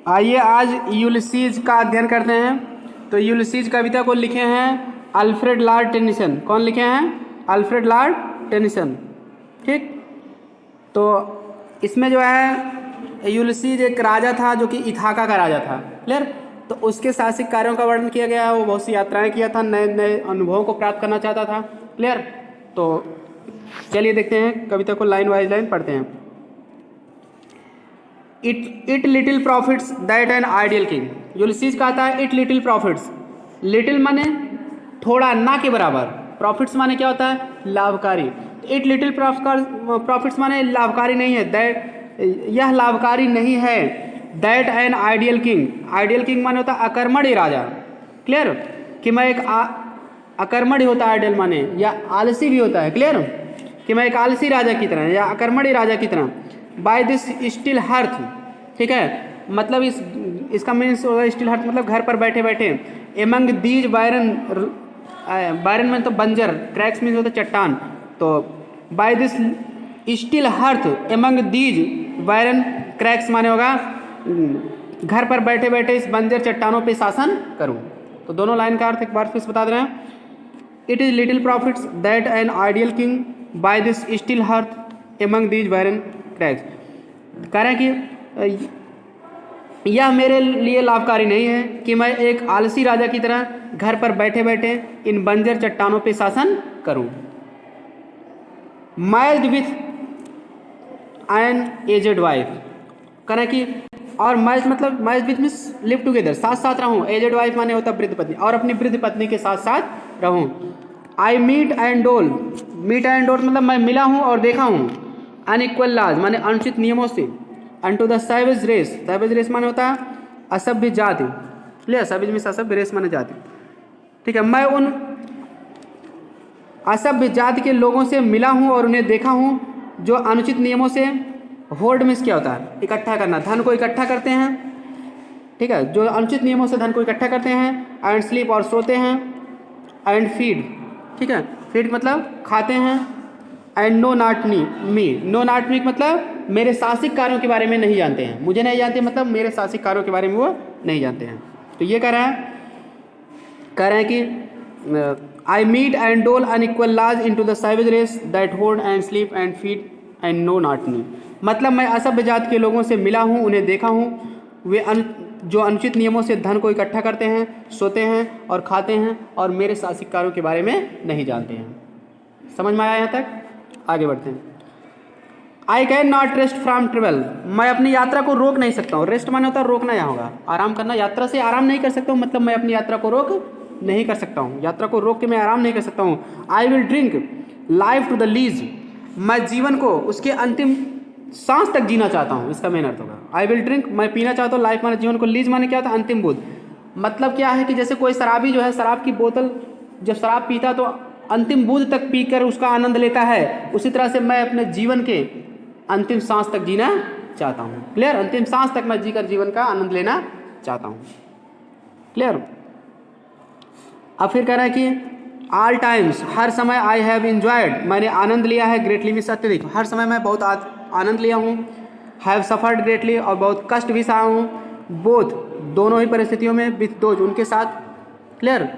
आइए आज यूलिसीज का अध्ययन करते हैं। तो यूलिसीज कविता को लिखे हैं अल्फ्रेड लॉर्ड टेनिसन। कौन लिखे हैं? Alfred Lord Tennyson. ठीक, तो इसमें जो है यूलिसीज एक राजा था जो कि इथाका का राजा था। क्लियर? तो उसके साहसिक कार्यों का वर्णन किया गया है। वो बहुत सी यात्राएं किया था, नए नए अनुभवों को प्राप्त करना चाहता था। क्लियर? तो चलिए देखते हैं कविता को, लाइन वाइज लाइन पढ़ते हैं। It little profits that an ideal king. Ulysses कहता है इट लिटिल प्रॉफिट्स। लिटिल माने थोड़ा, ना के बराबर। प्रॉफिट्स माने क्या होता है? लाभकारी। इट लिटिल प्रॉफिट्स माने लाभकारी नहीं है, दैट यह लाभकारी नहीं है। That an ideal king. Ideal king माने होता है अकर्मण्य राजा। क्लियर? कि मैं एक अकर्मण्य होता है आइडियल माने, या आलसी भी होता है। क्लियर? कि मैं एक आलसी राजा की तरह या अकर्मण्य राजा की तरह। By this still hearth. ठीक है, मतलब इसका मीन्स होगा स्टिल हर्थ मतलब घर पर बैठे बैठे। एमंग दीज बायरन, बायरन में तो बंजर, क्रैक्स मीन्स होता है चट्टान। तो by this still hearth among these barren crags माने होगा घर पर बैठे बैठे इस बंजर चट्टानों पे शासन करूं। तो दोनों लाइन का अर्थ एक बार फिर से बता दे रहे हैं। It is little profits that an ideal king bye this still hearth among these barren cracks. कह रहे हैं कि यह मेरे लिए लाभकारी नहीं है कि मैं एक आलसी राजा की तरह घर पर बैठे बैठे इन बंजर चट्टानों पे शासन करूं। मैल्ड विथ एन एजेड वाइफ। कह रहे हैं कि और मैच मतलब match with means live together, साथ साथ रहूं। एजेड वाइफ माने होता है वृद्ध पत्नी, और अपनी वृद्ध पत्नी के साथ साथ रहूं। आई मीट एंड डोल। मीट एंड डोल मतलब मैं मिला हूं और देखा हूं। अनइक्वल लॉज माने अनुचित नियमों से। Unto the savage race. Savage race माने होता है असभ्य जाति। ले सैवेज मीन्स असभ्य, रेस माने जाति। ठीक है, मैं उन असभ्य जाति के लोगों से मिला हूं और उन्हें देखा हूं जो अनुचित नियमों से, होर्ड मीन्स क्या होता है? इकट्ठा करना, धन को इकट्ठा करते हैं। ठीक है, जो अनुचित नियमों से धन को इकट्ठा करते हैं। एंड स्लीप और सोते हैं। And feed. ठीक है, फीड मतलब खाते हैं। And know not me. Know not me मतलब मेरे साहसिक कार्यों के बारे में नहीं जानते हैं। मुझे नहीं जानते मतलब मेरे साहसिक कार्यों के बारे में वो नहीं जानते हैं। तो ये कह रहे हैं कि I mete and dole unequal laws into the savage race that hold and sleep and feed and know not me. मतलब मैं असभ्य जात के लोगों से मिला हूँ, उन्हें देखा हूँ, वे जो अनुचित नियमों से धन को इकट्ठा करते हैं, सोते हैं और खाते हैं, और मेरे साहसिक कार्यों के बारे में नहीं जानते हैं। समझ में आया यहाँ तक? आगे बढ़ते हैं। I can not rest from travel. मैं अपनी यात्रा को रोक नहीं सकता हूँ। रेस्ट माने होता है रोकना, यहाँ होगा आराम करना। यात्रा से आराम नहीं कर सकता हूँ मतलब मैं अपनी यात्रा को रोक नहीं कर सकता हूँ। यात्रा को रोक के मैं आराम नहीं कर सकता हूँ। I will drink life to the lees. मैं जीवन को उसके अंतिम सांस तक जीना चाहता हूँ, इसका मेन अर्थ होगा। आई विल ड्रिंक, मैं पीना चाहता हूँ। लाइफ माने जीवन को, लीज माने क्या होता है? अंतिम बूंद। मतलब क्या है कि जैसे कोई शराबी जो है शराब की बोतल जब शराब पीता तो अंतिम बूंद तक पीकर उसका आनंद लेता है, उसी तरह से मैं अपने जीवन के अंतिम सांस तक जीना चाहता हूँ। क्लियर? अंतिम सांस तक मैं जीकर जीवन का आनंद लेना चाहता हूँ। क्लियर? अब फिर कह रहा है कि ऑल टाइम्स, हर समय। आई हैव इंजॉयड, मैंने आनंद लिया है। ग्रेटली मीन्स अत्यधिक, हर समय मैं बहुत आनंद लिया हूँ। हैव सफर्ड ग्रेटली, और बहुत कष्ट भी सहा हूँ। बोथ, दोनों ही परिस्थितियों में। विथ दोज, उनके साथ। क्लियर?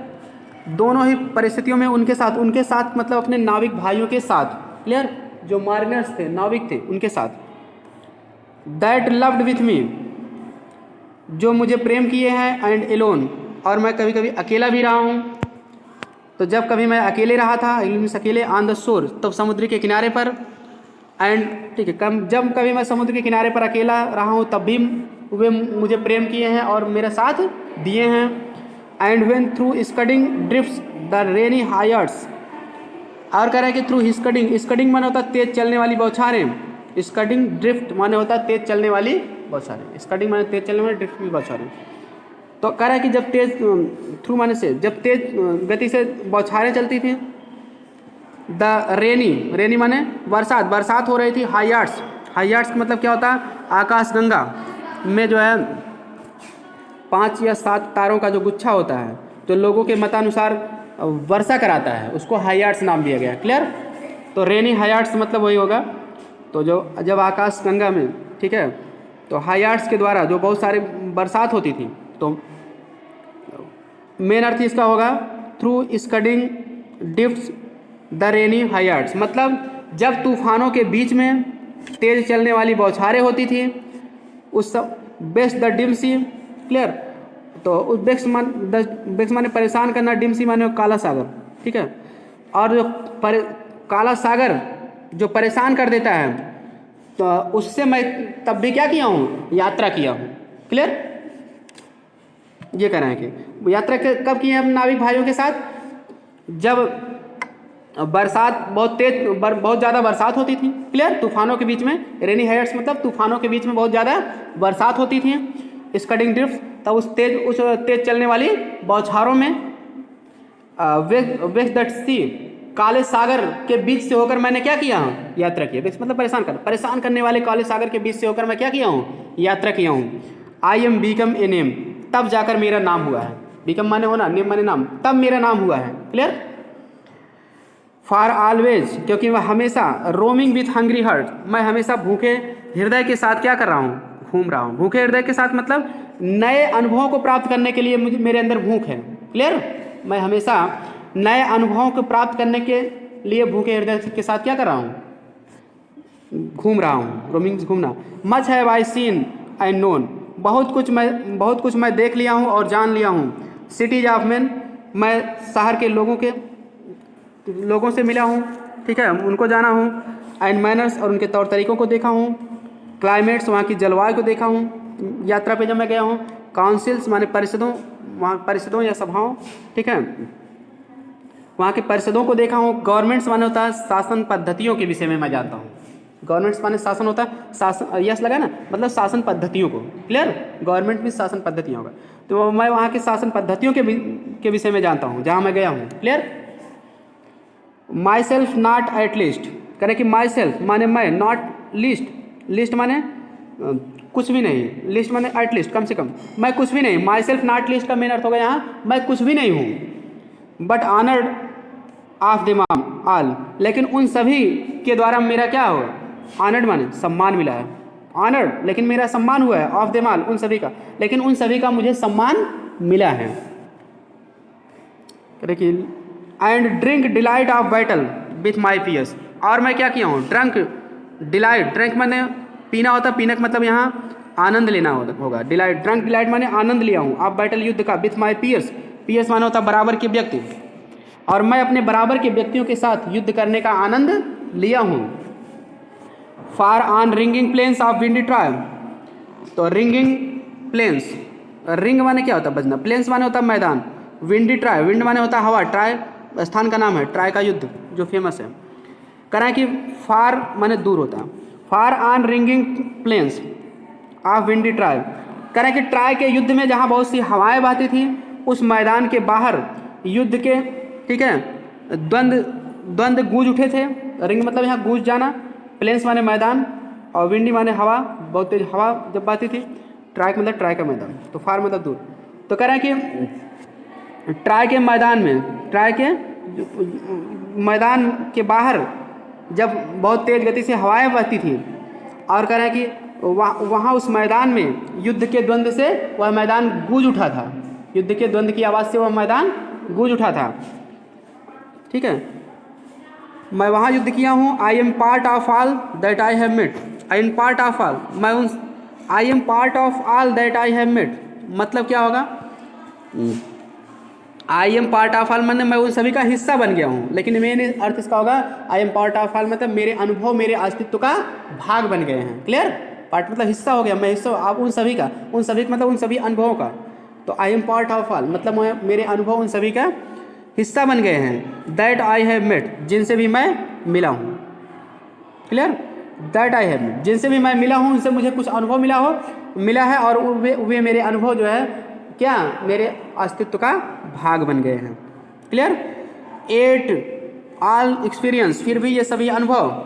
दोनों ही परिस्थितियों में उनके साथ। उनके साथ मतलब अपने नाविक भाइयों के साथ। क्लियर? जो मारिनर्स थे, नाविक थे, उनके साथ। दैट लव्ड विथ मी, जो मुझे प्रेम किए हैं। एंड एलोन, और मैं कभी कभी अकेला भी रहा हूँ। तो जब कभी मैं अकेले रहा था, अकेले ऑन द शोर, तब समुद्र के किनारे पर। एंड ठीक है, जब कभी मैं समुद्र के किनारे पर अकेला रहा हूँ तब भी वे मुझे प्रेम किए हैं और मेरा साथ दिए हैं। And when through scudding drifts the rainy Hyades, और कह रहे हैं कि थ्रू स्कडिंग। स्कडिंग माने होता है तेज चलने वाली बौछारें। स्कडिंग ड्रिफ्ट माने होता है तेज चलने वाली बौछारें। स्कडिंग माने तेज चलने वाली, ड्रिफ्ट भी बौछारें। तो कह रहा है कि जब तेज, थ्रू माने से, जब तेज गति से बौछारें चलती थी। द रेनी माने बरसात, बरसात हो रही थी। हाईयार्ड्स, हाईयार्ड्स का मतलब क्या होता है? आकाशगंगा में जो है 5 या 7 तारों का जो गुच्छा होता है, जो लोगों के मतानुसार वर्षा कराता है, उसको हाईयार्ड्स नाम दिया गया। क्लियर? तो रेनी हाईयार्ड्स मतलब वही होगा। तो जो जब आकाशगंगा में, ठीक है, तो हाईयार्ड्स के द्वारा जो बहुत सारे बरसात होती थी, तो मेन अर्थ इसका होगा थ्रू स्कडिंग डिफ्ट्स द रेनी हाइट्स, मतलब जब तूफानों के बीच में तेज चलने वाली बौछारें होती थी उस सब बेस्ट द डिम्सी, क्लियर। तो उस बेक्स माने परेशान करना, डिम्सी माने काला सागर, ठीक है। और जो काला सागर जो परेशान कर देता है, तो उससे मैं तब भी क्या किया हूँ, यात्रा किया हूँ, क्लियर। ये कह रहे हैं कि यात्रा कब की है अपने नाविक भाइयों के साथ, जब बरसात बहुत तेज बहुत ज़्यादा बरसात होती थी, क्लियर। तूफानों के बीच में, रेनी हाइट्स मतलब तूफानों के बीच में बहुत ज़्यादा बरसात होती थी, स्कडिंग ड्रिफ्ट, तब उस तेज चलने वाली बौछारों में वेस्ट दैट सी, काले सागर के बीच से होकर मैंने क्या किया हूँ, यात्रा किया। मतलब परेशान करने वाले काले सागर के बीच से होकर मैं क्या किया हूँ, यात्रा किया हूँ। I am become a name, तब जाकर मेरा नाम हुआ है। बीकम माने होना, नेम माने नाम, तब मेरा नाम हुआ है, क्लियर। फॉर ऑलवेज, क्योंकि मैं हमेशा, रोमिंग विथ हंग्री हार्ट, मैं हमेशा भूखे हृदय के साथ क्या कर रहा हूँ, घूम रहा हूँ। भूखे हृदय के साथ मतलब नए अनुभवों को प्राप्त करने के लिए मुझे, मेरे अंदर भूख है, क्लियर। मैं हमेशा नए अनुभवों को प्राप्त करने के लिए भूखे हृदय के साथ क्या कर रहा हूँ, घूम रहा हूँ। रोमिंग घूमना। Much have I seen and known, बहुत कुछ मैं देख लिया हूँ और जान लिया हूँ। सिटीज ऑफ मैन, मैं शहर के लोगों से मिला हूँ, ठीक है, उनको जाना हूँ। एंड मैनर्स, और उनके तौर तरीकों को देखा हूँ। क्लाइमेट्स, वहाँ की जलवायु को देखा हूँ यात्रा पे जब मैं गया हूँ। काउंसिल्स माने परिषदों, वहाँ परिषदों या सभाओं, ठीक है, वहाँ के परिषदों को देखा हूँ। गवर्नमेंट्स माने होता है शासन पद्धतियों के विषय में मैं जानता हूँ। गवर्नमेंट्स माने शासन होता है, शासन, यस लगा ना, मतलब शासन पद्धतियों को, क्लियर। गवर्नमेंट में शासन पद्धतियों का, तो मैं वहाँ के शासन पद्धतियों के विषय में जानता हूँ जहाँ मैं गया हूँ, clear. My self not at least, करें कि माई सेल्फ माने मैं, नॉट लीस्ट, लीस्ट माने कुछ भी नहीं, लिस्ट माने एट लीस्ट कम से कम, मैं कुछ भी नहीं। माई सेल्फ नॉट लीस्ट का मेन अर्थ होगा यहाँ मैं कुछ भी नहीं हूँ। But honoured of them all, लेकिन उन सभी के द्वारा मेरा क्या हो, ऑनर्ड माने सम्मान मिला है। ऑनर्ड, लेकिन मेरा सम्मान हुआ है। ऑफ देम ऑल, उन सभी का, लेकिन उन सभी का मुझे सम्मान मिला है। And drink delight of battle with my piers, और मैं क्या किया हूँ, ड्रंक डिलाइट, ड्रंक माने पीना होता, पीना का मतलब यहाँ आनंद लेना होगा। डिलाइट, ड्रंक डिलाइट माने आनंद लिया हूँ। आप बैटल युद्ध का, विथ माई पियर्स, पियर्स माने होता बराबर के व्यक्ति, और मैं अपने बराबर के व्यक्तियों के साथ युद्ध करने का आनंद लिया हूँ। Far on ringing plains of windy Troy, तो रिंगिंग प्लेन्स, रिंग माने क्या होता है, बजना। प्लेन्स माने होता है मैदान। विंडी ट्राई, विंड माने होता है हवा, ट्राई स्थान का नाम है, ट्राई का युद्ध जो फेमस है। कह कि फार माने दूर होता है। Far on ringing plains of windy Troy, कह कि ट्राई के युद्ध में जहाँ बहुत सी हवाएं बहती थी, उस मैदान के बाहर युद्ध के, ठीक है, द्वंद्व गूंज उठे थे। रिंग मतलब यहाँ गूंज जाना, प्लेन्स माने मैदान, और विंडी माने हवा, बहुत तेज हवा जब बहती थी। ट्राई मतलब ट्राई का मैदान, तो फार मतलब दूर। तो कह रहे हैं कि ट्राई के मैदान में, ट्राई के मैदान के बाहर जब बहुत तेज गति से हवाएं बहती थी, और कह रहे हैं कि वहाँ उस मैदान में युद्ध के द्वंद्व से वह मैदान गूंज उठा था। युद्ध के द्वंद्व की आवाज़ से वह मैदान गूंज उठा था, ठीक है। मैं वहाँ युद्ध किया हूँ। I am part of all that I have met, I am part of all, मैं उन, I am part of all that I have met, मतलब क्या होगा, I am part of all मतलब मैं उन सभी का हिस्सा बन गया हूँ। लेकिन मेन अर्थ इसका होगा I am part of all मतलब मेरे अनुभव, मेरे अस्तित्व का भाग बन गए हैं, क्लियर। पार्ट मतलब हिस्सा हो गया, मैं हिस्सा, आप उन सभी का, उन सभी मतलब उन सभी अनुभवों का। तो आई एम पार्ट ऑफ ऑल मतलब मेरे अनुभव उन सभी का हिस्सा बन गए हैं। दैट आई हैव मेट, जिनसे भी मैं मिला हूँ, clear. That I have met, जिनसे भी मैं मिला हूँ, उनसे मुझे कुछ अनुभव मिला है, और वे मेरे अनुभव जो है क्या, मेरे अस्तित्व का भाग बन गए हैं, क्लियर। एट ऑल एक्सपीरियंस, फिर भी ये सभी अनुभव।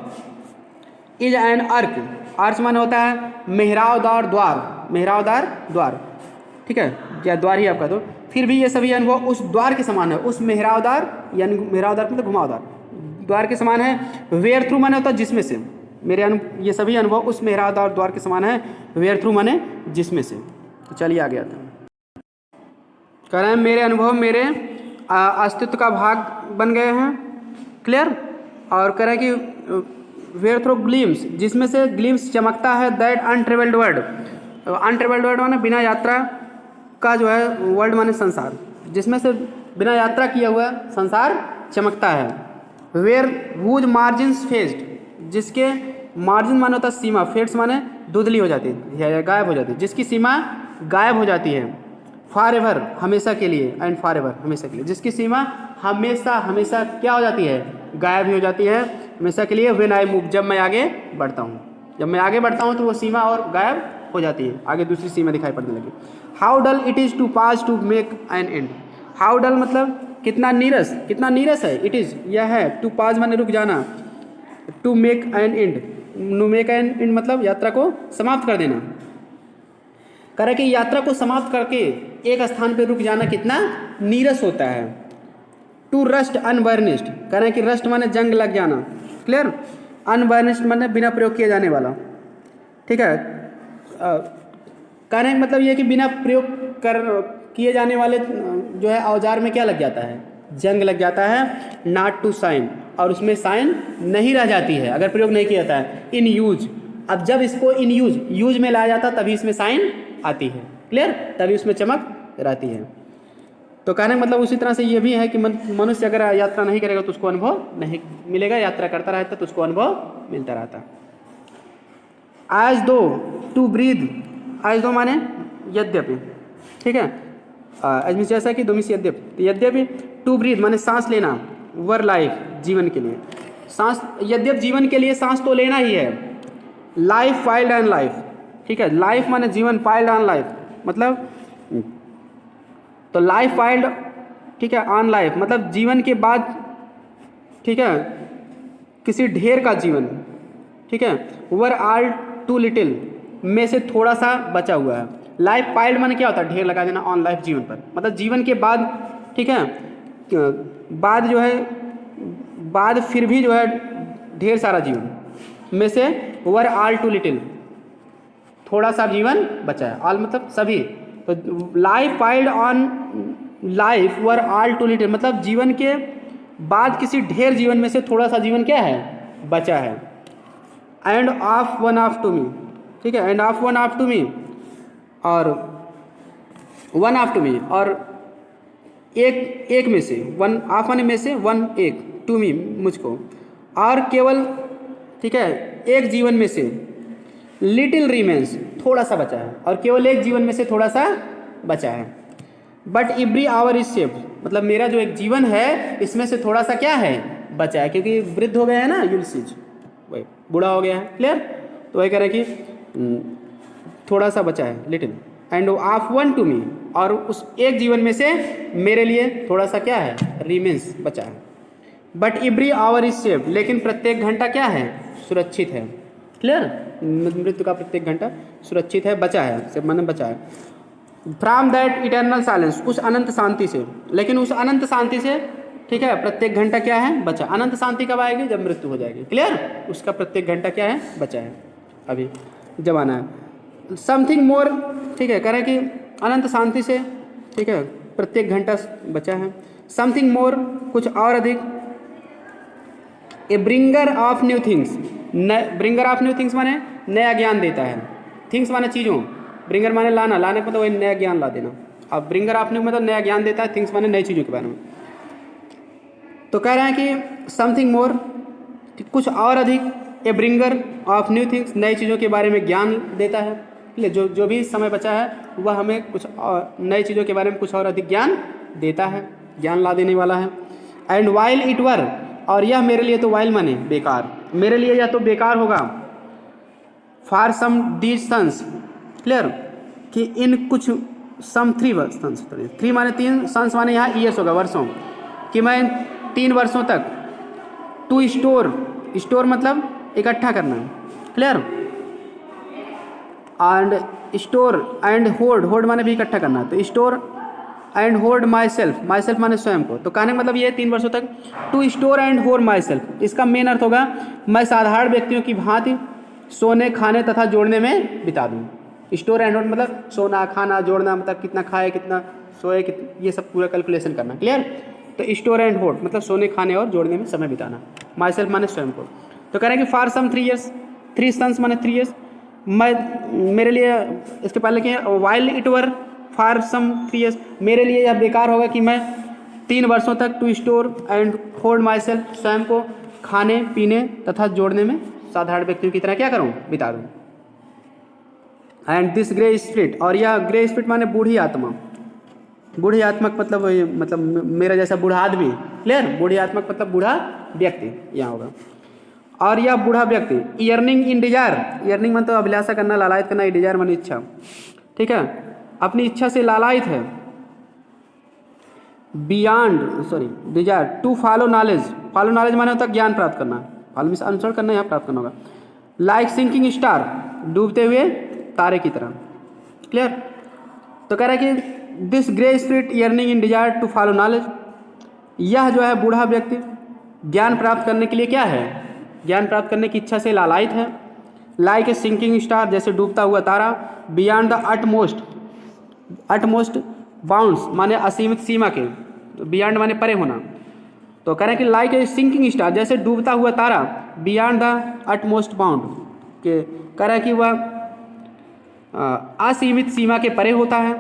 इज एन अर्क, अर्च माने होता है मेहरावदार द्वार, मेहरावदार द्वार, ठीक है, या द्वार ही आपका। तो फिर भी ये सभी अनुभव उस द्वार के समान है, उस मेहरावदार, यानी मेहरावदार मतलब घुमावदार द्वार के समान है। वेयर थ्रू माने होता है जिसमें से, मेरे ये सभी अनुभव उस मेहरावदार द्वार के समान है। वेयर थ्रू माने जिसमें से, तो चलिए आ गया था। कह रहे हैं मेरे अनुभव मेरे अस्तित्व का भाग बन गए हैं। क्लियर। और कह रहे हैं कि वेयर थ्रू ग्लिम्स, जिसमें से ग्लिम्स चमकता है, दैट अनट्रेवल्ड वर्ल्ड। अनट्रेवल्ड वर्ल्ड माने बिना यात्रा का जो है, वर्ल्ड माने संसार, जिसमें से बिना यात्रा किया हुआ संसार चमकता है। वेयर हुज मार्जिन्स फेस्ड, जिसके मार्जिन माने होता है सीमा, फेड्स माने धुंधली हो जाती है, गायब हो जाती है, जिसकी सीमा गायब हो जाती है। फॉर एवर हमेशा के लिए, एंड फॉर एवर हमेशा के लिए, जिसकी सीमा हमेशा हमेशा क्या हो जाती है, गायब ही हो जाती है हमेशा के लिए। व्हेन आई मूव, जब मैं आगे बढ़ता हूँ, जब मैं आगे बढ़ता हूँ तो वो सीमा और गायब हो जाती है, आगे दूसरी सीमा दिखाई पड़ने लगी। How dull it is to pause to make an end. How dull मतलब कितना नीरस, कितना नीरस है। इट इज़ यह है, टू पास माने रुक जाना, to make an end, to make an end मतलब यात्रा को समाप्त कर देना। कह रहा है कि यात्रा को समाप्त करके एक स्थान पर रुक जाना कितना नीरस होता है। टू रस्ट अनबर्निश्ड, कह रहे हैं कि रस्ट माने जंग लग जाना। क्लियर। अनबर्निश्ड माने बिना प्रयोग किए जाने वाला। ठीक है। कहने का मतलब ये है कि बिना प्रयोग किए जाने वाले जो है औजार में क्या लग जाता है, जंग लग जाता है। नॉट टू साइन, और उसमें साइन नहीं रह जाती है अगर प्रयोग नहीं किया जाता है। इन यूज, अब जब इसको इन यूज में लाया जाता तभी इसमें साइन आती है। क्लियर। तभी उसमें चमक रहती है। तो कहने का मतलब उसी तरह से ये भी है कि मनुष्य अगर यात्रा नहीं करेगा तो उसको अनुभव नहीं मिलेगा, यात्रा करता रहता तो उसको अनुभव मिलता रहता। एज दो, टू ब्रीद, एज दो माने यद्यपि। ठीक है। एज मीन्स जैसा कि दो मीन्स यद्यपि, यद्यपि टू ब्रीद माने सांस लेना, वर लाइफ जीवन के लिए, सांस यद्यपि जीवन के लिए सांस तो लेना ही है। Life wild and life. ठीक है। लाइफ माने जीवन, वाइल्ड एंड लाइफ मतलब, तो लाइफ वाइल्ड, ठीक है, ऑन लाइफ मतलब जीवन के बाद, ठीक है, किसी ढेर का जीवन। ठीक है। वर आर टू लिटिल, में से थोड़ा सा बचा हुआ है। लाइफ पाइल्ड माने क्या होता है, ढेर लगा देना ऑन लाइफ जीवन पर, मतलब जीवन के बाद। ठीक है। बाद जो है, बाद फिर भी जो है ढेर सारा जीवन में से वर आल टू लिटिल, थोड़ा सा जीवन बचा है। ऑल मतलब सभी, तो life piled on life were all too little मतलब जीवन के बाद किसी ढेर जीवन में से थोड़ा सा जीवन क्या है, बचा है। And of one of to me. ठीक है। And of one of to me, और वन ऑफ टू मी, और एक में से, वन ऑफ वन में से, वन एक, टू मी मुझको, और केवल, ठीक है, एक जीवन में से, लिटिल रिमेंस थोड़ा सा बचा है, और केवल एक जीवन में से थोड़ा सा बचा है। But every hour is saved मतलब मेरा जो एक जीवन है इसमें से थोड़ा सा क्या है, बचा है, क्योंकि वृद्ध हो गया है ना, यूल्सीज वही बूढ़ा हो गया है। क्लियर। तो वही कह रहे हैं कि थोड़ा सा बचा है, little. And of one to me, और उस एक जीवन में से मेरे लिए थोड़ा सा क्या है, रिमेंस बचा है। But every hour is saved लेकिन प्रत्येक घंटा क्या है, सुरक्षित है। क्लियर। मृत्यु का प्रत्येक घंटा सुरक्षित है, बचा है, सिर्फ मन बचा है। फ्रॉम दैट इटर्नल साइलेंस, उस अनंत शांति से, लेकिन उस अनंत शांति से, ठीक है, प्रत्येक घंटा क्या है, बचा। अनंत शांति कब आएगी, जब मृत्यु हो जाएगी। क्लियर। उसका प्रत्येक घंटा क्या है, बचा है, अभी जमाना है। समथिंग मोर, ठीक है, कह रहे हैं कि अनंत शांति से, ठीक है, प्रत्येक घंटा बचा है। समथिंग मोर, कुछ और अधिक। A bringer of new things, bringer of new things माने नया ज्ञान देता है। थिंग्स माने चीज़ों, ब्रिंगर माने लाना, लाने का मतलब वही नया ज्ञान ला देना। अब ब्रिंगर ऑफ न्यू मतलब नया ज्ञान देता है, थिंग्स माने नई चीज़ों के बारे में। तो कह रहे हैं कि समथिंग मोर, कुछ और अधिक, a bringer of new things, नई चीज़ों के बारे में ज्ञान देता है। इसलिए जो भी समय बचा है वह हमें कुछ नई चीज़ों के बारे में कुछ और अधिक ज्ञान देता है, ज्ञान ला देने वाला है। एंड वाइल इट वर, और यह मेरे लिए, तो वाइल माने बेकार, मेरे लिए यह तो बेकार होगा। For some these suns, clear, कि इन कुछ सम थ्री सन्स, थ्री माने तीन, सन्स माने यहाँ ईयर्स होगा, वर्षों, कि मैं 3 वर्षों तक, टू स्टोर, स्टोर मतलब इकट्ठा करना है। Clear. And store and hold, hold माने भी इकट्ठा करना है, तो store and hold my self, my self माने स्वयं को। तो कहने का मतलब ये 3 वर्षों तक to store and hold myself, इसका मेन अर्थ होगा मैं साधारण व्यक्तियों की भांति सोने, खाने तथा जोड़ने में बिता दूँ। स्टोर एंड होल्ड मतलब सोना खाना जोड़ना, मतलब कितना खाए कितना सोए ये सब पूरा कैलकुलेशन करना। क्लियर। तो स्टोर एंड होल्ड मतलब सोने खाने और जोड़ने में समय बिताना। माई सेल्फ माने स्वयं को। तो कह रहे हैं कि फॉर सम 3 years, 3 sons माने 3 years, मैं मेरे लिए इसके पहले क्या है, while it were for some 3 years, मेरे लिए यह बेकार होगा कि मैं 3 वर्षों तक to store and hold myself स्वयं को खाने पीने तथा जोड़ने में साधारण व्यक्तियों की तरह क्या करूँ बिता दूँ। एंड दिस ग्रे स्पिरिट, और यह ग्रे स्पिरिट माने बूढ़ी आत्मा, बूढ़ी आत्मक मतलब मेरा जैसा बूढ़ा आदमी। क्लियर। बूढ़ी आत्मक मतलब बूढ़ा व्यक्ति यहाँ होगा। और यह बूढ़ा व्यक्ति ईयर्निंग इन डिजायर, ईयर्निंग मतलब अभिलाषा करना, लालायित करना, डिजायर माने इच्छा। ठीक है, अपनी इच्छा से लालायित है। Desire to follow knowledge, follow knowledge माने होता है ज्ञान प्राप्त करना, फॉलो मीन्स अनुसरण करना, यहाँ प्राप्त करना होगा। लाइक सिंकिंग स्टार, डूबते हुए तारे की तरह। क्लियर। तो कह रहा है कि this grey spirit yearning in desire to follow knowledge, यह जो है बूढ़ा व्यक्ति ज्ञान प्राप्त करने के लिए क्या है, ज्ञान प्राप्त करने की इच्छा से लालायित है। लाइक ए सिंकिंग स्टार, जैसे डूबता हुआ तारा। बियॉन्ड द अटमोस्ट बाउंड्स माने असीमित सीमा के, बियॉन्ड माने परे होना। तो कह रहे हैं कि लाइक ए सिंकिंग स्टार, जैसे डूबता हुआ तारा। बियॉन्ड द अटमोस्ट बाउंड के, कह रहा है कि वह असीमित सीमा के परे होता है।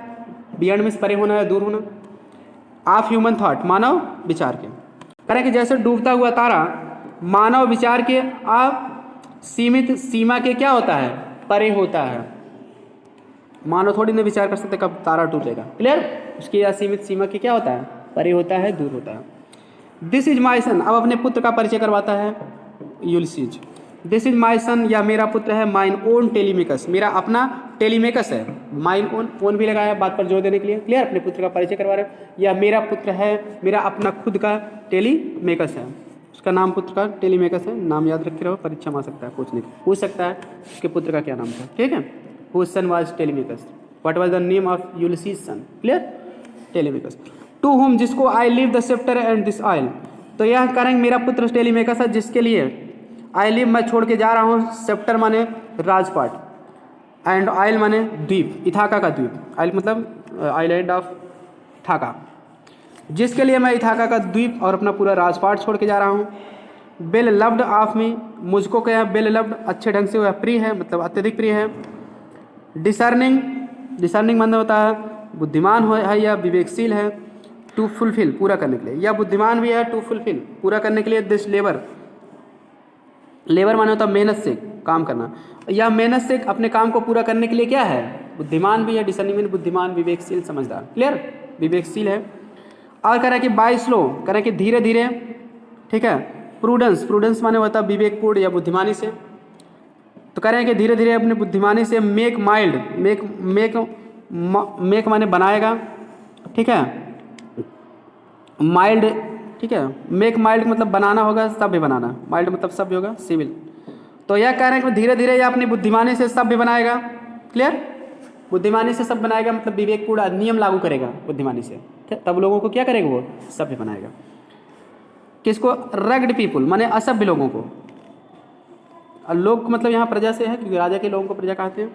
बियॉन्ड में परे होना है, दूर होना। ऑफ ह्यूमन थॉट, मानव विचार के। कह रहे हैं कि जैसे डूबता हुआ तारा मानव विचार के असीमित सीमा के क्या होता है, परे होता है। मानव थोड़ी ना विचार कर सकते कब तारा टूटेगा। क्लियर। उसकी असीमित सीमा के क्या होता है, परे होता है, दूर होता है। दिस इज माई सन, अब अपने पुत्र का परिचय करवाता है यूलिसीज। दिस इज माई सन, या मेरा पुत्र है। माइन ओन टेलीमेकस, मेरा अपना टेलीमेकस है। माइन ओन भी लगाया बात पर जोर देने के लिए। क्लियर। अपने पुत्र का परिचय करवा रहे हैं। या मेरा पुत्र है, मेरा अपना खुद का टेलीमेकस है। उसका नाम पुत्र का टेलीमेकस है। नाम याद रखे रहो, परीक्षा में आ सकता है, पूछ सकता है उसके पुत्र का क्या नाम था। ठीक है। Whose son was Telemachus, what was the name of Ulysses son. Clear. Telemachus. To whom, जिसको I leave the sceptre and this isle, तो यह करेंगे मेरा पुत्र टेलीमेकस है, जिसके लिए आई लीव मैं छोड़ के जा रहा हूँ। सेप्टर माने राजपाट, एंड आइल माने द्वीप, इथाका का द्वीप। आइल मतलब आइलैंड ऑफ इथाका, जिसके लिए मैं इथाका का द्वीप और अपना पूरा राजपाट छोड़ के जा रहा हूँ। बेल लव्ड ऑफ मी, मुझको क्या है, बेल लव्ड अच्छे ढंग से वह प्रिय है, मतलब अत्यधिक प्रिय है। डिसर्निंग, डिसर्निंग मतलब होता है बुद्धिमान है या विवेकशील है। टू फुलफिल, पूरा करने के लिए, या बुद्धिमान भी है। टू फुलफिल, पूरा करने के लिए। दिस लेबर, लेबर माने होता है मेहनत से काम करना, या मेहनत से अपने काम को पूरा करने के लिए क्या है, बुद्धिमान भी है। डिसर्निंग में बुद्धिमान, विवेकशील, समझदार। क्लियर। विवेकशील है। और कह रहा है कि बाय स्लो, कह रहा है कि धीरे धीरे। ठीक है। प्रूडेंस, प्रूडेंस माने होता है विवेकपूर्ण या बुद्धिमानी से। तो कह रहे हैं कि धीरे धीरे अपनी बुद्धिमानी से। मेक माइल्ड, मेक माने बनाएगा। ठीक है। माइल्ड, ठीक है। मेक माइल्ड मतलब बनाना होगा, सभ्य बनाना। माइल्ड मतलब सभ्य होगा, सिविल। तो यह कह रहे हैं कि धीरे धीरे यह अपनी बुद्धिमानी से सभ्य बनाएगा। क्लियर। बुद्धिमानी से सब बनाएगा मतलब विवेकपूर्ण नियम लागू करेगा बुद्धिमानी से, तब लोगों को क्या करेगा, वो सभ्य बनाएगा। किसको, रग्ड पीपुल माने असभ्य लोगों को। लोग मतलब यहाँ प्रजा से है, क्योंकि राजा के लोगों को प्रजा कहते हैं।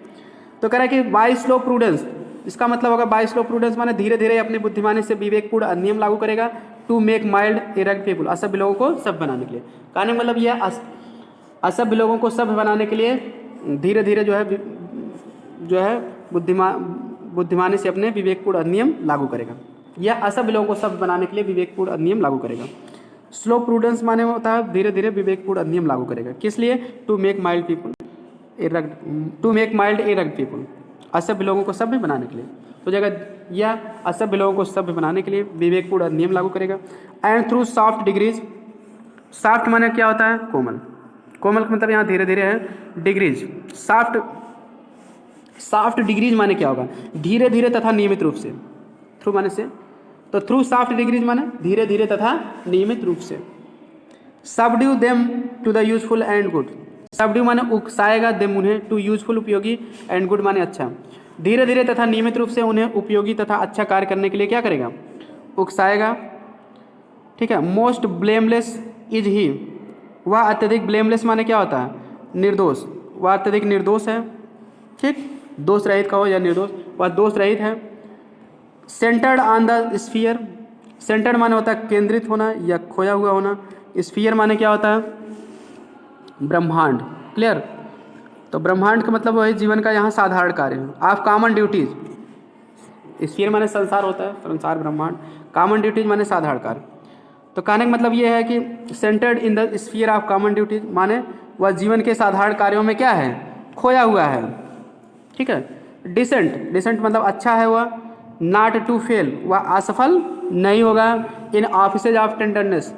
तो कह रहा है कि बाय स्लो प्रूडेंस, इसका मतलब होगा बाय स्लो प्रूडेंस माने धीरे धीरे अपनी बुद्धिमानी से विवेकपूर्ण नियम लागू करेगा। To make mild a rugged people, असभ्य लोगों को सभ्य बनाने के लिए। कहने मतलब यह असभ्य लोगों को सभ्य बनाने के लिए धीरे धीरे जो है बुद्धिमानी से अपने विवेकपूर्ण अधिनियम लागू करेगा, या असभ्य लोगों को सभ्य बनाने के लिए विवेकपूर्ण अधिनियम लागू करेगा। स्लो प्रूडेंस माने होता है धीरे धीरे विवेकपूर्ण अधिनियम लागू करेगा। किस लिए, to make mild people to make mild a rugged people, असभ्य लोगों को सभ्य बनाने के लिए। तो जगह यह असभ्य लोगों को सभ्य बनाने के लिए विवेकपूर्ण अधिनियम लागू करेगा। And through soft degrees, soft माने क्या होता है, कोमल। कोमल का मतलब यहाँ धीरे धीरे है। डिग्रीज, सॉफ्ट डिग्रीज माने क्या होगा, धीरे धीरे तथा नियमित रूप से। थ्रू माने से, तो थ्रू सॉफ्ट डिग्रीज माने धीरे धीरे तथा नियमित रूप से। Subdue them to the useful and good, subdue माने उकसाएगा, देम उन्हें, टू यूजफुल उपयोगी, एंड गुड माने अच्छा। धीरे धीरे तथा नियमित रूप से उन्हें उपयोगी तथा अच्छा कार्य करने के लिए क्या करेगा, उकसाएगा। ठीक है। मोस्ट ब्लेमलेस इज ही, वह अत्यधिक ब्लेमलेस माने क्या होता है, निर्दोष, वह अत्यधिक निर्दोष है। ठीक। दोष रहित का हो या निर्दोष, वह दोष रहित है। Centred on the sphere, centred माने होता है केंद्रित होना या खोया हुआ होना। स्फीयर माने क्या होता है? ब्रह्मांड। क्लियर? तो ब्रह्मांड का मतलब वही जीवन का यहाँ साधारण कार्य ऑफ कॉमन ड्यूटीज। स्फीयर माने संसार होता है, संसार ब्रह्मांड। कॉमन ड्यूटीज माने साधारण कार्य। तो कहने का मतलब ये है कि centred in the sphere of common duties माने वह जीवन के साधारण कार्यों में क्या है? खोया हुआ है। ठीक है। डिसेंट, डिसेंट मतलब अच्छा है वह। नॉट टू फेल, वह असफल नहीं होगा। In offices of tenderness,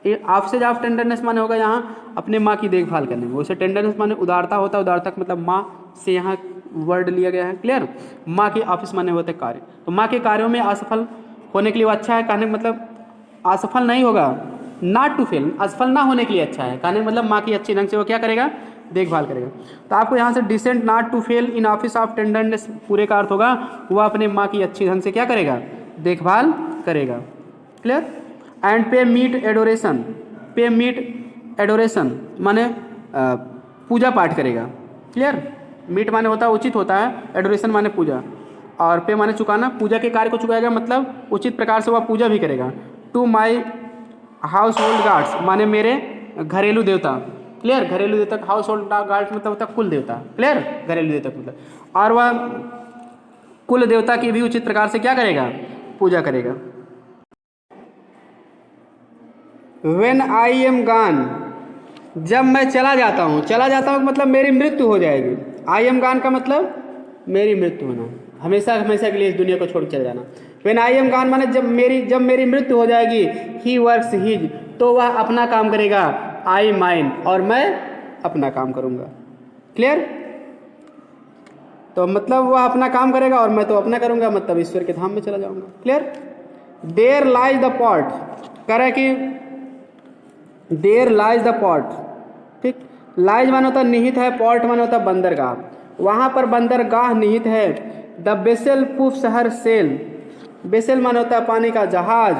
offices of tenderness माने होगा यहाँ अपने माँ की देखभाल करने में। वैसे टेंडरनेस माने उदारता होता है, उदारता मतलब माँ से यहाँ वर्ड लिया गया है। क्लियर? माँ के ऑफिस माने होते हैं कार्य, तो माँ के कार्यों में असफल होने के लिए वो अच्छा है। कहने का मतलब असफल नहीं होगा, नॉट टू फेल, असफल ना होने के लिए अच्छा है। कहने का मतलब माँ की अच्छी ढंग से वो क्या करेगा? देखभाल करेगा। तो आपको यहाँ से decent not to fail in office of tenderness पूरे का अर्थ होगा वह अपने माँ की अच्छी ढंग से क्या करेगा? देखभाल करेगा। क्लियर? एंड पे मीट एडोरेशन, पे मीट एडोरेशन माने पूजा पाठ करेगा। क्लियर? मीट माने होता है उचित होता है, एडोरेशन माने पूजा, और पे माने चुकाना। पूजा के कार्य को चुकाएगा मतलब उचित प्रकार से वह पूजा भी करेगा। To my household gods माने मेरे घरेलू देवता। क्लियर? घरेलू देवता, हाउस होल्ड गार्ड्स मतलब होता है कुल देवता। क्लियर? घरेलू देवता मतलब, और वह कुल देवता की भी उचित प्रकार से क्या करेगा? पूजा करेगा। When I am gone, जब मैं चला जाता हूँ, चला जाता हूँ मतलब मेरी मृत्यु हो जाएगी। I am gone का मतलब मेरी मृत्यु होना, हमेशा हमेशा के लिए इस दुनिया को छोड़ चले जाना। When I am gone माने जब मेरी मृत्यु हो जाएगी। He works his, तो वह अपना काम करेगा। I mine, और मैं अपना काम करूँगा। क्लियर? तो मतलब वह अपना काम करेगा और मैं तो अपना करूँगा, मतलब ईश्वर के धाम में चला जाऊँगा। Clear? There lies the pot, कह रहा है कि देयर लाइज द पॉट। ठीक? लाइज माने होता है निहित है, पॉट माने होता है बंदरगाह, वहाँ पर बंदरगाह निहित है। The vessel puffs her sail, vessel माने होता है पानी का जहाज,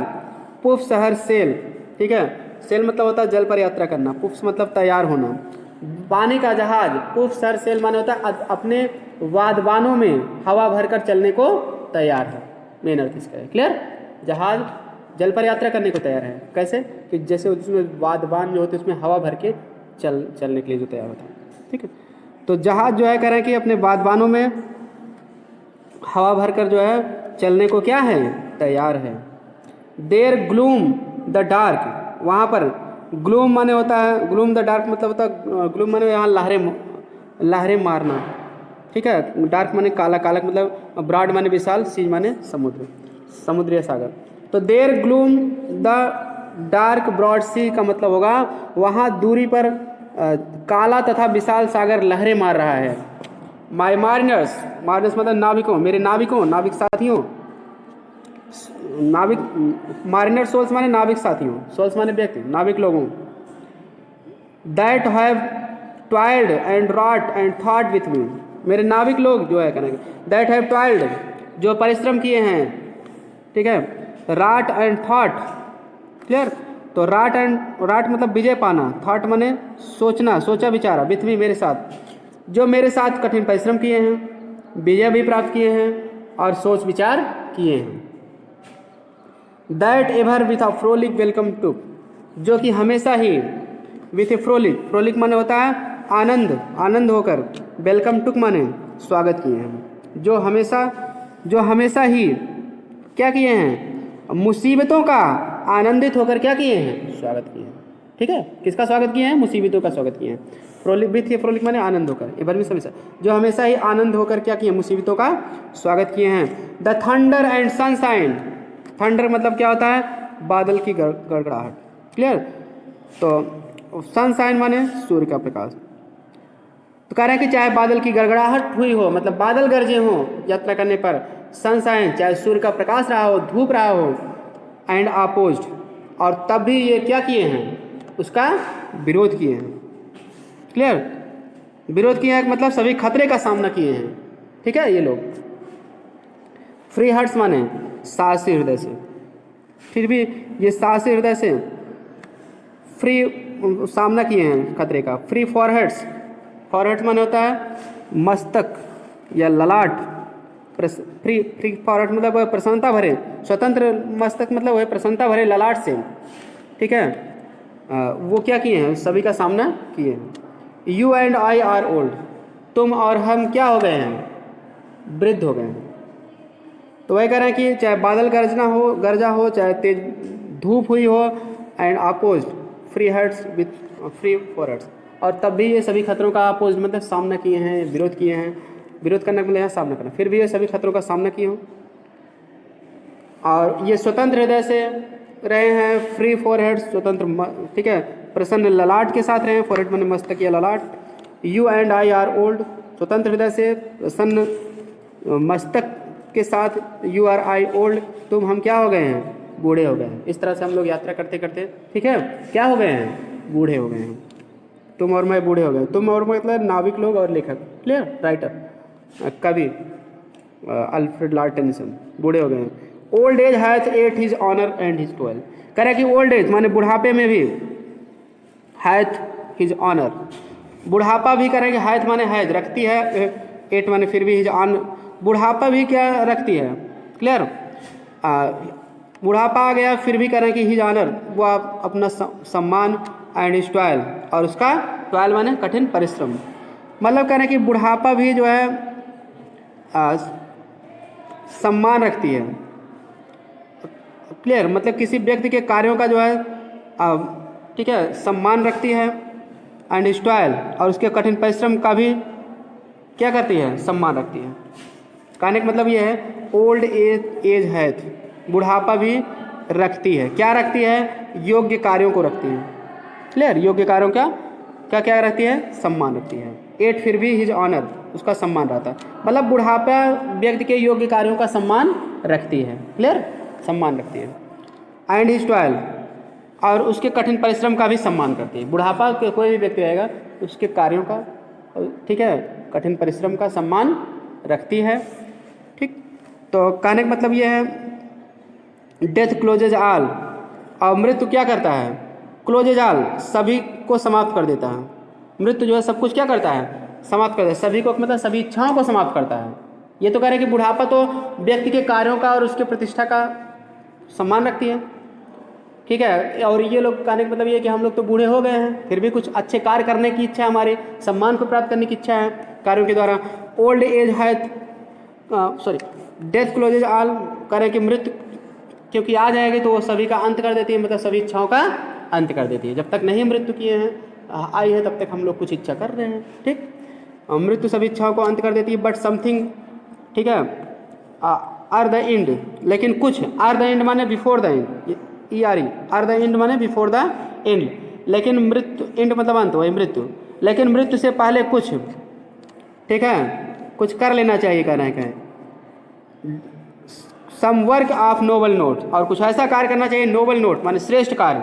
पुफ्स हर सेल। ठीक है? सेल मतलब होता है जल पर यात्रा करना, पुफ्स मतलब तैयार होना। पानी का जहाज, पुफ्स हर सेल माने होता है अपने वादबानों में हवा भरकर चलने को तैयार है। मेन अर्थ इसका है। क्लियर? जहाज जल पर यात्रा करने को तैयार है। कैसे? कि जैसे उसमें वादबान जो होते हैं उसमें हवा भर के चलने के लिए जो तैयार होता है। ठीक है? तो जहाज जो है कह रहे हैं कि अपने वादबानों में हवा भरकर जो है चलने को क्या है? तैयार है। देयर ग्लूम द डार्क, वहाँ पर ग्लूम माने होता है, ग्लूम द डार्क मतलब होता है, ग्लूम माने यहाँ लहरें मारना। ठीक है? डार्क माने काला, काला मतलब ब्रॉड माने विशाल, सी माने समुद्र, समुद्रीय सागर। तो there gloom the dark broad sea का मतलब होगा वहाँ दूरी पर काला तथा विशाल सागर लहरें मार रहा है। माई मारिनर्स, मारिनर्स मतलब नाविकों, मेरे नाविकों, नाविक साथियों। नाविक, मारिनर सोल्स माने नाविक साथियों, सोल्स माने व्यक्ति, नाविक लोगों। That have toiled and wrought and thought with me, मेरे नाविक लोग जो है करेंगे। दैट हैव टॉयल्ड, जो परिश्रम किए हैं। ठीक है? Rot and thought. क्लियर? तो राट मतलब विजय पाना, थॉट माने सोचना, सोचा विचारा, विथ मी मेरे साथ, जो मेरे साथ कठिन परिश्रम किए हैं, विजय भी प्राप्त किए हैं और सोच विचार किए हैं। That ever with a frolic welcome to, जो कि हमेशा ही विथ ए फ्रोलिक, फ्रोलिक माने होता है आनंद, आनंद होकर, वेलकम टुक माने स्वागत किए हैं। जो हमेशा ही क्या किए हैं? मुसीबतों का आनंदित होकर क्या किए हैं? स्वागत किए हैं। ठीक है? किसका स्वागत किए हैं? मुसीबतों का स्वागत किए हैं। फ्रोलिक विथ ये फ्रोलिक माने आनंद होकर, ये बार भी हमेशा, जो हमेशा ही आनंद होकर क्या किए? मुसीबतों का स्वागत किए हैं। The thunder and sunshine, thunder मतलब क्या होता है? बादल की गड़गड़ाहट। क्लियर? तो सनशाइन माने सूर्य का प्रकाश। तो कह रहे हैं कि चाहे बादल की गड़गड़ाहट हुई हो, मतलब बादल गरजे हो यात्रा करने पर, सनशाइन चाहे सूर्य का प्रकाश रहा हो, धूप रहा हो, एंड अपोज्ड, और तब भी ये क्या किए हैं? उसका विरोध किए हैं। क्लियर? विरोध किए हैं मतलब सभी खतरे का सामना किए हैं। ठीक है? ये लोग फ्री हार्ट्स माने साहसी हृदय से, फिर भी ये साहसी हृदय से फ्री सामना किए हैं खतरे का। फ्री फॉरहेड्स, फॉरहेड्स माने होता है मस्तक, या ललाट, फ्री फ्री फॉरवर्ड मतलब वह प्रसन्नता भरे, स्वतंत्र मस्तक मतलब वह प्रसन्नता भरे ललाट से, ठीक है, वो क्या किए हैं, सभी का सामना किए हैं। You and I R old, तुम और हम क्या हो गए हैं, वृद्ध हो गए हैं। तो वही कह रहे हैं कि चाहे बादल गरजा हो, चाहे तेज धूप हुई हो, and oppose free heads with free forwards, और तब भी ये सभी खतरों का अपोज मतलब सामना किए हैं, विरोध किए हैं। विरोध करने के लिए सामना करना, फिर भी ये सभी खतरों का सामना किए हों, और ये स्वतंत्र हृदय से रहे हैं, फ्री फॉरहेड स्वतंत्र, ठीक है, प्रसन्न ललाट के साथ रहे हैं, फॉरहेड माने मस्तक या ललाट। You and I R old, स्वतंत्र हृदय से प्रसन्न मस्तक के साथ, यू आर आई ओल्ड, तुम हम क्या हो गए हैं, बूढ़े हो गए हैं। इस तरह से हम लोग यात्रा करते करते, ठीक है, क्या हो गए हैं, बूढ़े हो गए हैं। तुम और मैं बूढ़े हो गए, तुम और मैं मतलब नाविक लोग और लेखक, क्लियर, राइटर, कवि अल्फ्रेड लॉर्ड टेनिसन, बूढ़े हो गए हैं। Old age hath yet his honour and his toil, कह रहा है कि ओल्ड एज माने बुढ़ापे में भी, हैथ हिज ऑनर, बुढ़ापा भी कह रहा है कि हैथ माने हैज रखती है, एट माने फिर भी, हिज ऑनर, बुढ़ापा भी क्या रखती है, क्लियर, बुढ़ापा आ गया, फिर भी कह रहे हैं कि हिज ऑनर, वो अपना सम्मान, एंड हिज टॉयल, और उसका टॉयल माने कठिन परिश्रम, मतलब कह रहे हैं कि बुढ़ापा भी जो है सम्मान रखती है, क्लियर, मतलब किसी व्यक्ति के कार्यों का जो है ठीक है सम्मान रखती है, एंड हिज टॉयल, और उसके कठिन परिश्रम का भी क्या करती है, सम्मान रखती है। कहने का मतलब ये है ओल्ड एज हैथ, बुढ़ापा भी रखती है, क्या रखती है, योग्य कार्यों को रखती है, क्लियर, योग्य कार्यों का क्या क्या रखती है, सम्मान रखती है। एट फिर भी हिज ऑनर, उसका सम्मान रहता है, मतलब बुढ़ापा व्यक्ति के योग्य कार्यों का सम्मान रखती है, क्लियर, सम्मान रखती है। एंड हिज टॉयल, और उसके कठिन परिश्रम का भी सम्मान करती है। बुढ़ापा के कोई भी व्यक्ति आएगा उसके कार्यों का, ठीक है, कठिन परिश्रम का सम्मान रखती है, ठीक। तो कहने का मतलब ये है डेथ क्लोजेज ऑल, और मृत्यु क्या करता है, क्लोजेज ऑल, सभी को समाप्त कर देता है। मृत्यु जो है सब कुछ क्या करता है, समाप्त कर देता है, सभी को मतलब सभी इच्छाओं को समाप्त करता है। ये तो कह रहे हैं कि बुढ़ापा तो व्यक्ति के कार्यों का और उसके प्रतिष्ठा का सम्मान रखती है, ठीक है। और ये लोग कहने का मतलब ये कि हम लोग तो बूढ़े हो गए हैं, फिर भी कुछ अच्छे कार्य करने की इच्छा है, हमारे सम्मान को प्राप्त करने की इच्छा है कार्यों के द्वारा। Old age hath death closes all, कह रहे हैं कि मृत्यु क्योंकि आ जाएगी तो वो सभी का अंत कर देती है, मतलब सभी इच्छाओं का अंत कर देती है। जब तक नहीं मृत्यु किए हैं आई है तब तक हम लोग कुछ इच्छा कर रहे हैं, ठीक। मृत्यु सभी इच्छाओं को अंत कर देती है, बट समथिंग, ठीक है, आर द एंड, लेकिन कुछ, आर द एंड माने before the end, ere the end माने बिफोर द एंड, लेकिन मृत्यु, एंड मतलब अंत, वही मृत्यु, लेकिन मृत्यु से पहले कुछ, ठीक है, कुछ कर लेना चाहिए, कहना है some work of noble note, और कुछ ऐसा कार्य करना चाहिए, नोबल नोट माने श्रेष्ठ कार्य,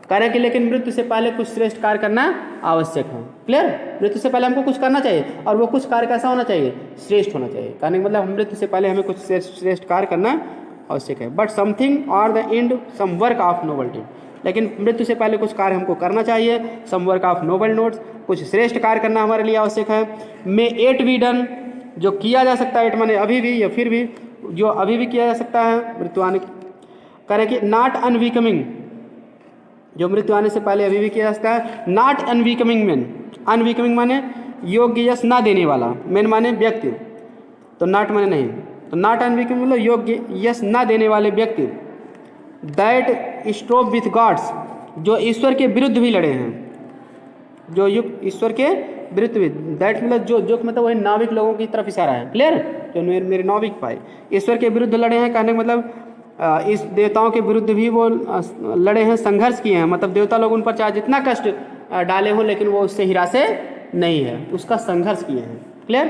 कह रहे हैं कि लेकिन मृत्यु से पहले कुछ श्रेष्ठ कार्य करना आवश्यक है, क्लियर। मृत्यु से पहले हमको कुछ करना चाहिए, और वो कुछ कार्य कैसा होना चाहिए, श्रेष्ठ होना चाहिए। कहने का मतलब मृत्यु से पहले हमें कुछ श्रेष्ठ कार्य करना आवश्यक है। But something ere the end some work of noble deed, लेकिन मृत्यु से पहले कुछ कार्य हमको करना चाहिए, some work of noble notes, कुछ श्रेष्ठ कार्य करना हमारे लिए आवश्यक है। मे एट बी डन, जो किया जा सकता है, एट माने अभी भी या फिर भी, जो अभी भी किया जा सकता है मृत्यु आने, कह रहे कि नॉट अनवीकमिंग, जो मृत्यु आने से पहले अभी भी किया जा सकता है। नॉट अनवीकमिंग मैन, अनवीकमिंग माने योग्य यश ना देने वाला, मैन माने व्यक्ति, तो नॉट माने नहीं, तो नॉट अनवीकमिंग मतलब योग्य यश ना देने वाले व्यक्ति। दैट स्ट्रोव विथ गॉड्स, जो ईश्वर के विरुद्ध भी लड़े हैं, जो युग ईश्वर के विरुद्ध भी, दैट मतलब जो मतलब वही नाविक लोगों की तरफ इशारा है, क्लियर, जो मेरे नाविक भाई ईश्वर के विरुद्ध लड़े हैं, कहने का मतलब इस देवताओं के विरुद्ध भी वो लड़े हैं, संघर्ष किए हैं, मतलब देवता लोग उन पर चाहे जितना कष्ट डाले हों लेकिन वो उससे हिरा से नहीं है, उसका संघर्ष किए हैं, क्लियर।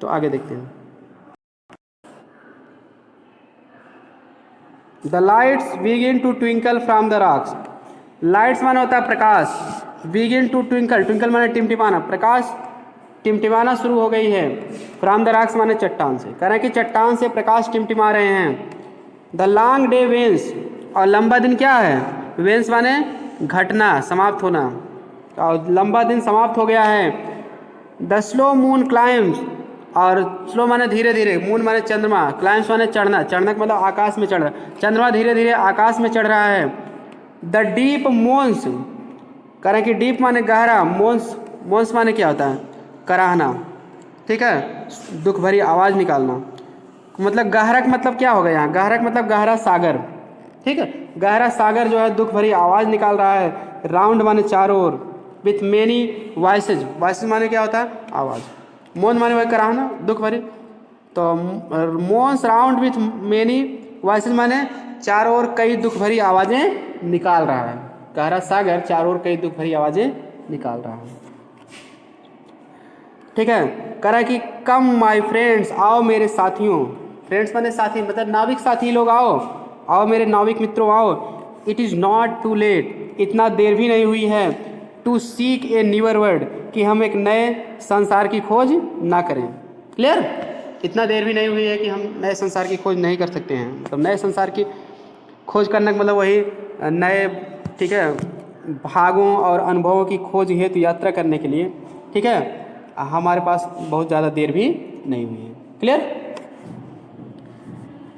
तो आगे देखते हैं। The lights begin to twinkle from the rocks, lights माने होता है प्रकाश, बिगिन टू ट्विंकल, ट्विंकल माने टिमटिमाना, प्रकाश टिमटिमाना शुरू हो गई है, फ्रॉम द रॉक्स माने चट्टान से, कह रहे हैं कि चट्टान से प्रकाश टिमटिमा रहे हैं। द लॉन्ग डे वेंस, और लंबा दिन क्या है, वेंस माने घटना, समाप्त होना, और लंबा दिन समाप्त हो गया है। द स्लो मून क्लाइम्स, और स्लो माने धीरे धीरे, मून माने चंद्रमा, क्लाइम्स माने चढ़ना, चढ़ना का मतलब आकाश में चढ़ रहा, चंद्रमा धीरे धीरे आकाश में चढ़ रहा है। द डीप मोन्स, कह रहे हैं कि डीप माने गहरा, मोन्स, मोन्स माने क्या होता है? कराहना, ठीक है, दुख भरी आवाज़ निकालना। मतलब गहरा का मतलब क्या होगा यहाँ? गहरा का मतलब गहरा सागर, ठीक है, गहरा सागर जो है दुख भरी आवाज़ निकाल रहा है। राउंड माने चारों ओर, विथ मेनी वॉइसेज, वॉइसेज माने क्या होता है? आवाज़। मोन माने वही कराहना, दुख भरी, तो मोन्स राउंड विथ मेनी वॉइसेज माने चारों ओर कई दुख भरी आवाज़ें निकाल रहा है। गहरा सागर चारों ओर कई दुख भरी आवाज़ें निकाल रहा है, ठीक है। कह रहा है कि कम माय फ्रेंड्स, आओ मेरे साथियों, फ्रेंड्स माने साथी, मतलब नाविक साथी लोग आओ, आओ मेरे नाविक मित्रों आओ। It is not too late, इतना देर भी नहीं हुई है, to seek a newer world, कि हम एक नए संसार की खोज ना करें। क्लियर? इतना देर भी नहीं हुई है कि हम नए संसार की खोज नहीं कर सकते हैं। मतलब नए संसार की खोज करने का मतलब वही नए, ठीक है, भागों और अनुभवों की खोज हेतु यात्रा करने के लिए, ठीक है, हमारे पास बहुत ज़्यादा देर भी नहीं हुई है। क्लियर?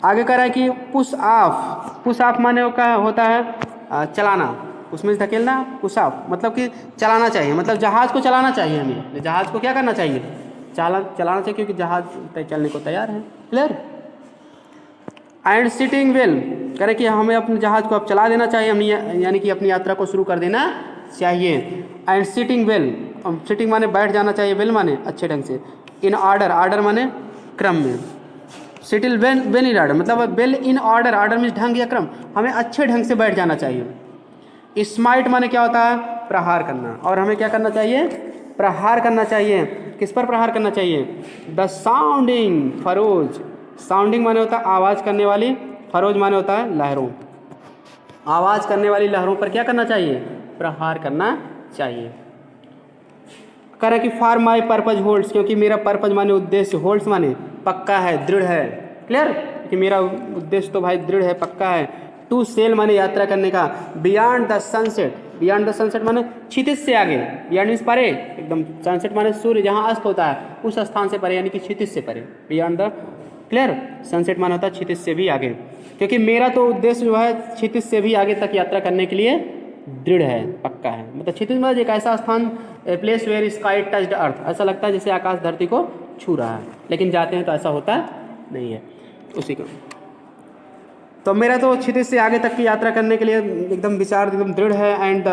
आगे कह रहा है कि पुश ऑफ, पुश ऑफ माने का होता है चलाना, उसमें से धकेलना, पुश ऑफ मतलब कि चलाना चाहिए, मतलब जहाज़ को चलाना चाहिए, हमें जहाज़ को क्या करना चाहिए? चलाना चाहिए, क्योंकि जहाज़ चलने को तैयार है। क्लियर? एंड सिटिंग वेल, कह रहे कि हमें अपने जहाज़ को अब चला देना चाहिए, हम यानी कि अपनी यात्रा को शुरू कर देना चाहिए। एंड सिटिंग वेल, सिटिंग माने बैठ जाना चाहिए, वेल माने अच्छे ढंग से, इन ऑर्डर, ऑर्डर माने क्रम में, सिटिल वेल इन ऑर्डर मतलब वेल इन ऑर्डर, ऑर्डर में ढंग या क्रम, हमें अच्छे ढंग से बैठ जाना चाहिए। स्माइट माने क्या होता है? प्रहार करना, और हमें क्या करना चाहिए? प्रहार करना चाहिए। किस पर प्रहार करना चाहिए? द साउंडिंग फरोज, साउंडिंग माने होता है आवाज़ करने वाली, फरोज माने होता है लहरों, आवाज़ करने वाली लहरों पर क्या करना चाहिए? प्रहार करना चाहिए। कह रहा कि फॉर माई पर्पज होल्ड्स, क्योंकि मेरा पर्पज माने उद्देश्य, होल्ड्स माने पक्का है, दृढ़ है। क्लियर? कि मेरा उद्देश्य तो भाई दृढ़ है, पक्का है। टू सेल माने यात्रा करने का, beyond the sunset, beyond the sunset माने क्षितिज से आगे, बियॉन्ड मीन्स परे एकदम, सनसेट माने सूर्य जहाँ अस्त होता है उस स्थान से परे, यानी कि क्षितिज से परे, बियॉन्ड द। क्लियर? सनसेट माने होता है क्षितिज से भी आगे, क्योंकि मेरा तो उद्देश्य जो है क्षितिज से भी आगे तक यात्रा करने के लिए दृढ़ है, पक्का है। मतलब क्षितिज में एक ऐसा स्थान, प्लेस वेयर स्काई टच्ड अर्थ, ऐसा लगता है जैसे आकाश धरती को छू रहा है, लेकिन जाते हैं तो ऐसा होता नहीं है उसी को। तो मेरा तो क्षितिज से आगे तक की यात्रा करने के लिए एकदम विचार एकदम दृढ़ है। एंड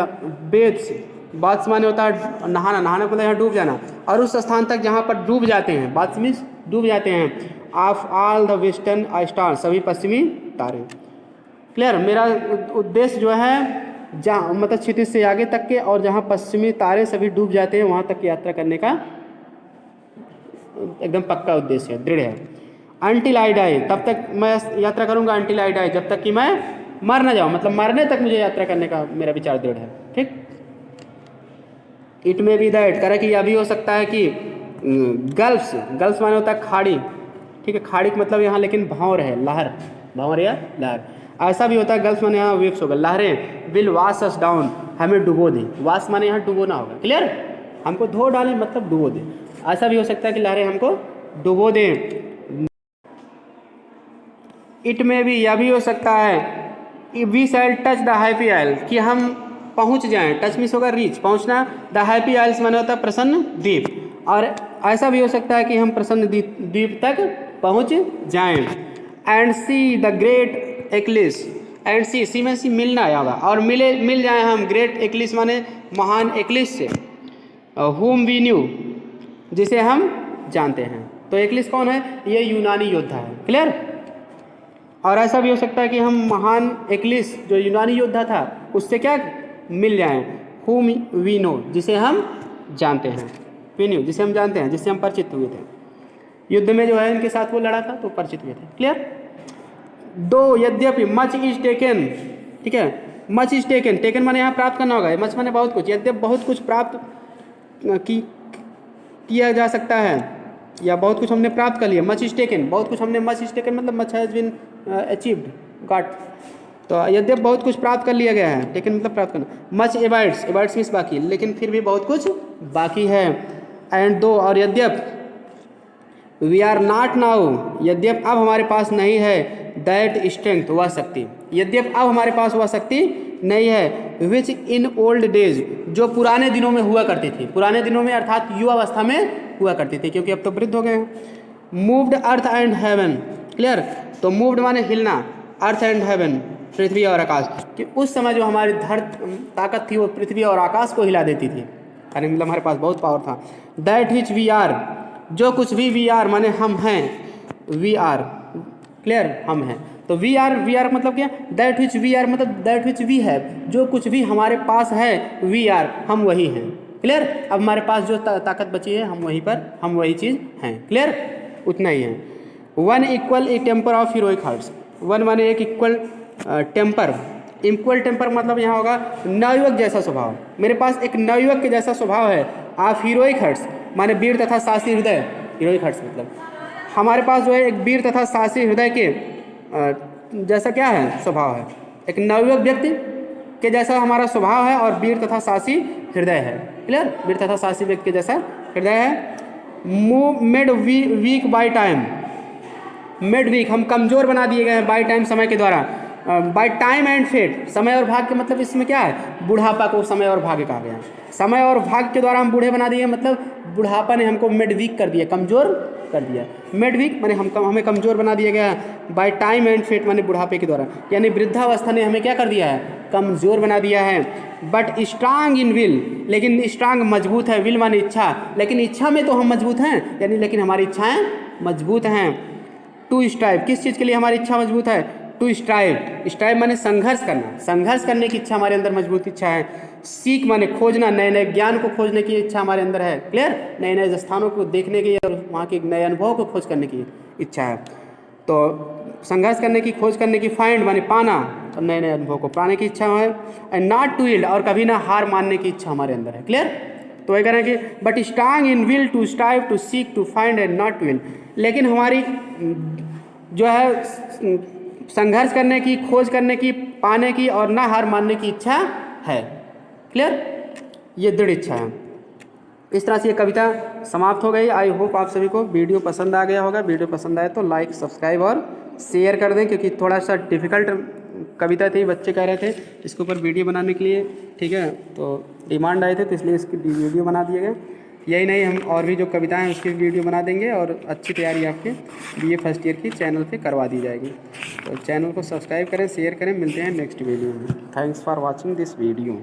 बेथ्स, बाथ्स माने होता है नहाना, नहाने को यहाँ डूब जाना, और उस स्थान तक जहाँ पर डूब जाते हैं, बाथ्स मीन्स डूब जाते हैं, of all the western star, सभी पश्चिमी तारे। क्लियर? मेरा उद्देश्य जो है जहाँ मतलब क्षितिज से आगे तक के, और जहाँ पश्चिमी तारे सभी डूब जाते हैं वहाँ तक की यात्रा करने का एकदम पक्का उद्देश्य है, दृढ़ है। अनटिल आई डाई, तब तक मैं यात्रा करूँगा, अनटिल आई डाई, जब तक कि मैं मर ना जाऊँ, मतलब मरने तक मुझे यात्रा करने का मेरा विचार दृढ़ है। ठीक? इट मे बी दैट, कह रहा कि यह भी हो सकता है कि गल्फ्स, गल्फ्स माने होता है खाड़ी, ठीक है, खाड़ी का मतलब यहाँ लेकिन भंवर है, लहर, भंवर या लहर, ऐसा भी होता है। गल्फ्स माने यहाँ वेव्स होगा, लहरें, विल वाश अस डाउन, हमें डुबो दे, वाश माने यहाँ डुबोना होगा। क्लियर? हमको धो डाले मतलब डुबो दे, ऐसा भी हो सकता है कि लहरें हमको डुबो दें। इट में भी यह भी हो सकता है we shall touch the happy isle, कि हम पहुंच जाएं, टच मीन्स होगा रीच, पहुंचना, द हैप्पी आइल्स माने होता है प्रसन्न द्वीप, और ऐसा भी हो सकता है कि हम प्रसन्न द्वीप तक पहुंच जाएं। And see the great Achilles, and see में सी मिलना होगा, और मिल जाएं हम ग्रेट एक्लिस माने महान एक्लिस से, हुम वी न्यू, जिसे हम जानते हैं। तो एक्लिस कौन है? ये यूनानी योद्धा है। क्लियर? और ऐसा भी हो सकता है कि हम महान एक्लिस जो यूनानी योद्धा था उससे क्या मिल जाएं, हुम वी नो, जिसे हम जानते हैं, वी न्यू, जिसे हम जानते हैं, जिससे हम परिचित हुए थे, युद्ध में जो है इनके साथ वो लड़ा था तो परिचित हुए थे। क्लियर? दो यद्यपि मच इज टेकन, ठीक है, मच इज टेकन, टेकन माने यहाँ प्राप्त करना होगा, मच माने बहुत कुछ, यद्यपि बहुत कुछ प्राप्त किया जा सकता है, या बहुत कुछ हमने प्राप्त कर लिया। मच इज टेकन, बहुत कुछ हमने, मच इज टेकन मतलब much has been achieved, got, तो यद्यपि बहुत कुछ प्राप्त कर लिया गया है, टेकन मतलब प्राप्त करना। मच एवाइड्स, एवाइड्स मीन्स बाकी, लेकिन फिर भी बहुत कुछ बाकी है। एंड दो, और यद्यपि वी आर नॉट नाउ, यद्यप अब हमारे पास नहीं है, दैट स्ट्रेंथ, वह शक्ति, यद्यप अब हमारे पास वह शक्ति नहीं है, विच इन ओल्ड डेज, जो पुराने दिनों में हुआ करती थी, पुराने दिनों में अर्थात युवावस्था में हुआ करती थी, क्योंकि अब तो वृद्ध हो गए हैं। Moved earth and heaven, clear, तो मूव्ड माने हिलना, अर्थ एंड हेवन, पृथ्वी और आकाश, कि उस समय जो हमारी ताकत थी वो पृथ्वी और आकाश को हिला देती थी, यानी मतलब हमारे पास बहुत पावर था। दैट विच वी आर, जो कुछ भी वी आर माने हम हैं, वी आर, क्लियर, हम हैं, तो वी आर मतलब क्या, दैट विच वी आर मतलब दैट विच वी हैव, जो कुछ भी हमारे पास है, वी आर, हम वही हैं, क्लियर। अब हमारे पास जो ताकत बची है हम वहीं पर, हम वही चीज़ हैं, क्लियर, उतना ही है। One equal a temper of heroic hearts, one माने एक इक्वल टेम्पर, इक्वल टेम्पर मतलब यहाँ होगा नवयुवक जैसा स्वभाव, मेरे पास एक नवयुवक के जैसा स्वभाव है। आप हीरोइक हर्ट्स माने वीर तथा साहसी हृदय, हीरोइक हर्ट्स मतलब हमारे पास जो है एक वीर तथा साहसी हृदय के जैसा क्या है स्वभाव है, एक नवयुवक व्यक्ति के जैसा हमारा स्वभाव है, और वीर तथा साहसी हृदय है, क्लियर, वीर तथा साहसी व्यक्ति के जैसा हृदय है। Move made weak by time, made weak हम कमज़ोर बना दिए गए हैं, बाय टाइम समय के द्वारा, बाय टाइम एंड फेट, समय और भाग्य मतलब इसमें क्या है, बुढ़ापा को समय और भाग्य कहा गया, समय और भाग्य के द्वारा हम बूढ़े बना दिए, मतलब बुढ़ापा ने हमको मेड वीक कर दिया, कमज़ोर कर दिया। मेड वीक माने हमें कमज़ोर बना दिया गया है, बाय टाइम एंड फेट माने बुढ़ापे के द्वारा, यानी वृद्धावस्था ने हमें क्या कर दिया है, कमज़ोर बना दिया है। बट स्ट्रांग इन विल, लेकिन स्ट्रांग मजबूत है, विल माने इच्छा, लेकिन इच्छा में तो हम मजबूत हैं, यानी लेकिन हमारी इच्छाएँ मजबूत हैं। टू स्ट्राइव, किस चीज़ के लिए हमारी इच्छा मजबूत है, टू स्ट्राइव, स्ट्राइव माने संघर्ष करना, संघर्ष करने की इच्छा हमारे अंदर मजबूत इच्छा है। सीख माने खोजना, नए नए ज्ञान को खोजने की इच्छा हमारे अंदर है, क्लियर, नए नए स्थानों को देखने की और वहाँ के नए अनुभवों को खोज करने की इच्छा है। तो संघर्ष करने की, खोज करने की, फाइंड माने पाना, और नए नए अनुभव को पाने की इच्छा है। एंड नॉट टू यील्ड, और कभी ना हार मानने की इच्छा हमारे अंदर है, क्लियर। तो वही कह रहे हैं कि but strong in will to strive to seek to find and not to yield, लेकिन हमारी जो है संघर्ष करने की, खोज करने की, पाने की और ना हार मानने की इच्छा है, क्लियर, ये दृढ़ इच्छा है। इस तरह से ये कविता समाप्त हो गई। आई होप आप सभी को वीडियो पसंद आ गया होगा। वीडियो पसंद आए तो लाइक, सब्सक्राइब और शेयर कर दें, क्योंकि थोड़ा सा डिफ़िकल्ट कविता थी, बच्चे कह रहे थे इसके ऊपर वीडियो बनाने के लिए, ठीक है, तो डिमांड आए थे, तो इसलिए इसकी वीडियो बना दिए गए। यही नहीं, हम और भी जो कविताएं हैं उसकी वीडियो बना देंगे, और अच्छी तैयारी आपके बीए फर्स्ट ईयर की चैनल पे करवा दी जाएगी। तो चैनल को सब्सक्राइब करें, शेयर करें, मिलते हैं नेक्स्ट वीडियो में। Thanks for watching this video.